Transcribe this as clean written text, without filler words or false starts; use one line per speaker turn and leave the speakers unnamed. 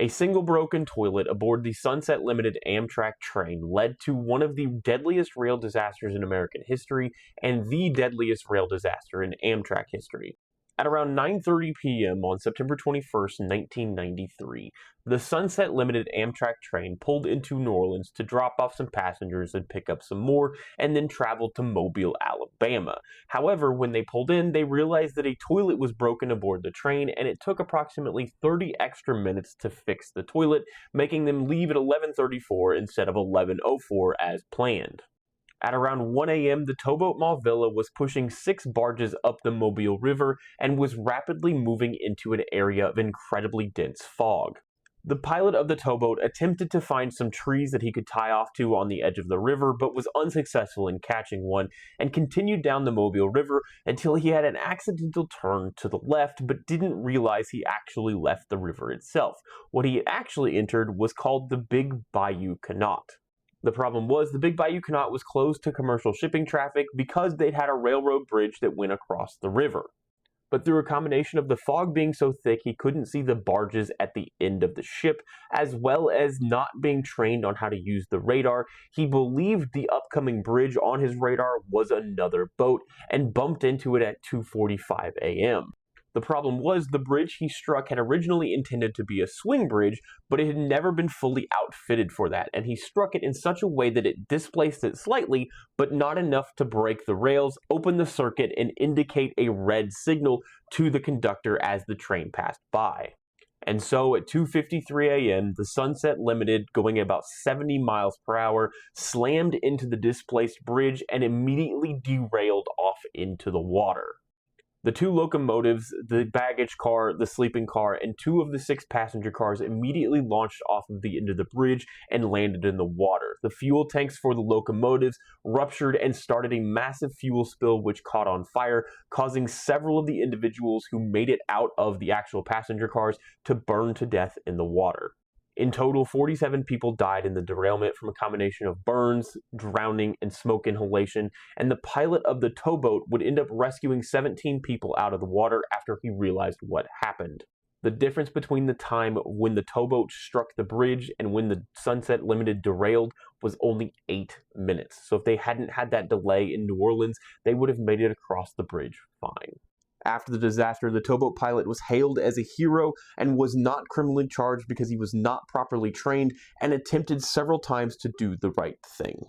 A single broken toilet aboard the Sunset Limited Amtrak train led to one of the deadliest rail disasters in American history and the deadliest rail disaster in Amtrak history. At around 9:30 p.m. on September 21st, 1993, the Sunset Limited Amtrak train pulled into New Orleans to drop off some passengers and pick up some more, and then traveled to Mobile, Alabama. However, when they pulled in, they realized that a toilet was broken aboard the train, and it took approximately 30 extra minutes to fix the toilet, making them leave at 11:34 instead of 11:04 as planned. At around 1 a.m., the towboat Malvilla was pushing 6 barges up the Mobile River and was rapidly moving into an area of incredibly dense fog. The pilot of the towboat attempted to find some trees that he could tie off to on the edge of the river, but was unsuccessful in catching one, and continued down the Mobile River until he had an accidental turn to the left, but didn't realize he actually left the river itself. What he had actually entered was called the Big Bayou Canot. The problem was the Big Bayou Canot was closed to commercial shipping traffic because they'd had a railroad bridge that went across the river. But through a combination of the fog being so thick he couldn't see the barges at the end of the ship, as well as not being trained on how to use the radar, he believed the upcoming bridge on his radar was another boat and bumped into it at 2:45 a.m. The problem was the bridge he struck had originally intended to be a swing bridge, but it had never been fully outfitted for that, and he struck it in such a way that it displaced it slightly, but not enough to break the rails, open the circuit, and indicate a red signal to the conductor as the train passed by. And so at 2:53 a.m., the Sunset Limited, going at about 70 miles per hour, slammed into the displaced bridge and immediately derailed off into the water. The 2 locomotives, the baggage car, the sleeping car, and 2 of the 6 passenger cars immediately launched off of the end of the bridge and landed in the water. The fuel tanks for the locomotives ruptured and started a massive fuel spill which caught on fire, causing several of the individuals who made it out of the actual passenger cars to burn to death in the water. In total, 47 people died in the derailment from a combination of burns, drowning, and smoke inhalation, and the pilot of the towboat would end up rescuing 17 people out of the water after he realized what happened. The difference between the time when the towboat struck the bridge and when the Sunset Limited derailed was only 8 minutes. So if they hadn't had that delay in New Orleans, they would have made it across the bridge fine. After the disaster, the towboat pilot was hailed as a hero and was not criminally charged because he was not properly trained and attempted several times to do the right thing.